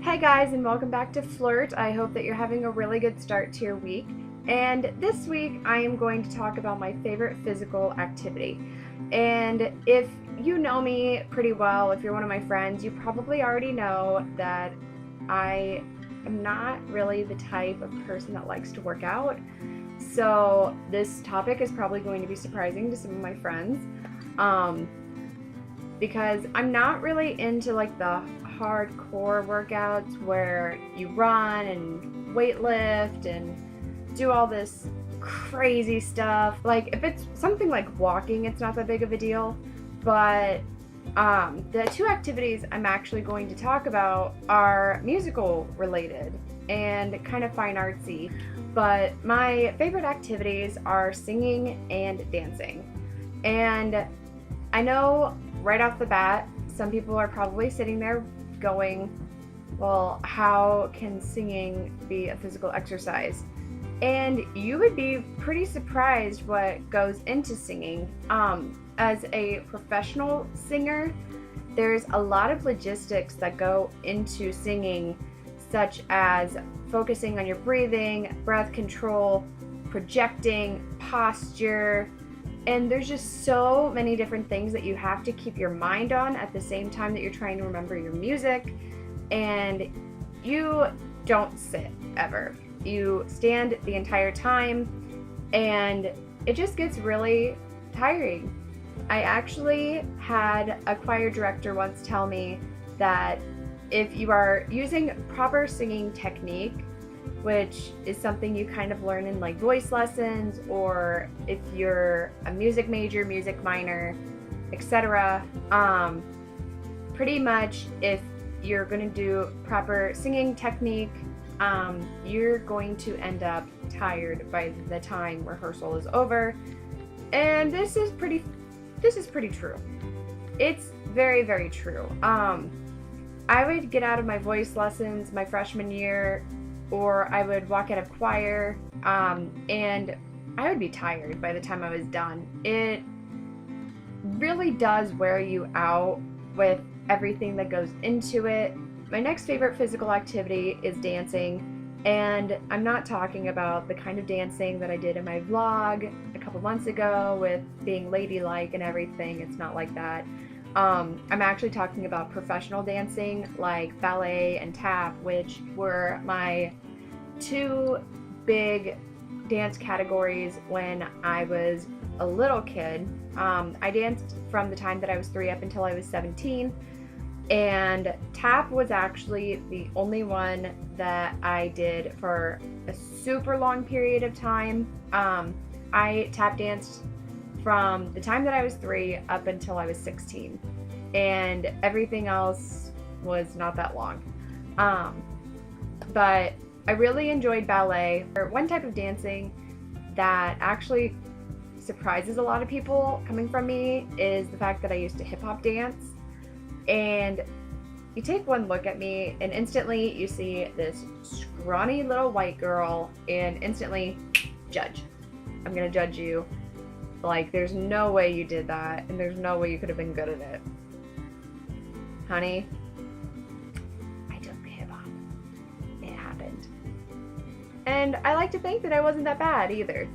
Hey guys, and welcome back to Flirt. I hope that you're having a really good start to your week. And this week I am going to talk about my favorite physical activity. And if you know me pretty well, if you're one of my friends, you probably already know that I am not really the type of person that likes to work out. So this topic is probably going to be surprising to some of my friends. Because I'm not really into like the hardcore workouts where you run and weightlift and do all this crazy stuff. Like if it's something like walking, it's not that big of a deal. But the two activities I'm actually going to talk about are musical related and kind of fine artsy. But my favorite activities are singing and dancing. And I know right off the bat, some people are probably sitting there going, well, how can singing be a physical exercise? And you would be pretty surprised what goes into singing. As a professional singer, there's a lot of logistics that go into singing, such as focusing on your breathing, breath control, projecting, posture, and there's just so many different things that you have to keep your mind on at the same time that you're trying to remember your music. And you don't sit ever. You stand the entire time, and it just gets really tiring. I actually had a choir director once tell me that if you are using proper singing technique, which is something you kind of learn in like voice lessons, or if you're a music major, music minor, etc. Pretty much if you're going to do proper singing technique, you're going to end up tired by the time rehearsal is over. And this is pretty true. It's very, very true. I would get out of my voice lessons my freshman year, or I would walk out of choir, and I would be tired by the time I was done. It really does wear you out with everything that goes into it. My next favorite physical activity is dancing, and I'm not talking about the kind of dancing that I did in my vlog a couple months ago with being ladylike and everything. It's not like that. I'm actually talking about professional dancing like ballet and tap, which were my two big dance categories when I was a little kid. I danced from the time that I was 3 up until I was 17, and tap was actually the only one that I did for a super long period of time. I tap danced from the time that I was 3 up until I was 16, and everything else was not that long. But I really enjoyed ballet. One type of dancing that actually surprises a lot of people coming from me is the fact that I used to hip hop dance. And you take one look at me and instantly you see this scrawny little white girl and instantly judge. I'm gonna judge you. Like, there's no way you did that, and there's no way you could have been good at it. Honey, I took hip hop. It happened. And I like to think that I wasn't that bad either.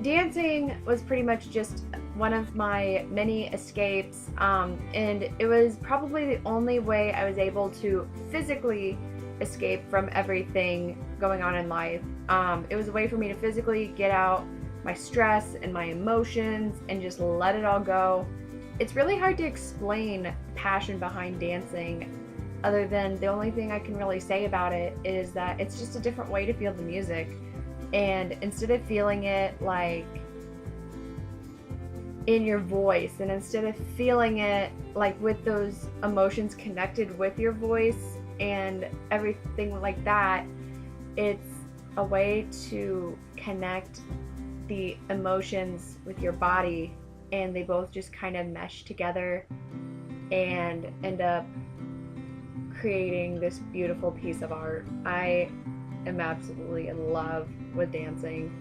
Dancing was pretty much just one of my many escapes, and it was probably the only way I was able to physically escape from everything going on in life. It was a way for me to physically get out my stress and my emotions and just let it all go. It's really hard to explain the passion behind dancing, other than the only thing I can really say about it is that it's just a different way to feel the music. And instead of feeling it like in your voice, and instead of feeling it like with those emotions connected with your voice and everything like that, it's a way to connect the emotions with your body, and they both just kind of mesh together and end up creating this beautiful piece of art. I am absolutely in love with dancing,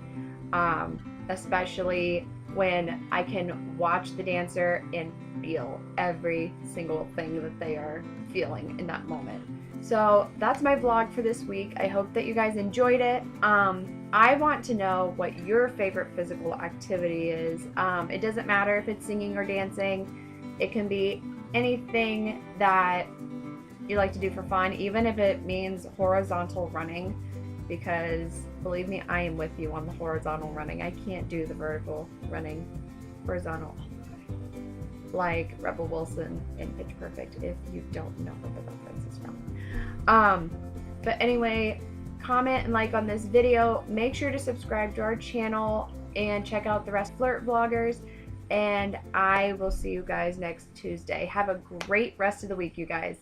especially when I can watch the dancer and feel every single thing that they are feeling in that moment. So that's my vlog for this week. I hope that you guys enjoyed it. I want to know what your favorite physical activity is. It doesn't matter if it's singing or dancing. It can be anything that you like to do for fun, even if it means horizontal running, because believe me, I am with you on the horizontal running. I can't do the vertical running. Horizontal, like Rebel Wilson in Pitch Perfect, if you don't know what the reference is from. But anyway, comment and like on this video. Make sure to subscribe to our channel and check out the rest of Flurt vloggers. And I will see you guys next Tuesday. Have a great rest of the week, you guys.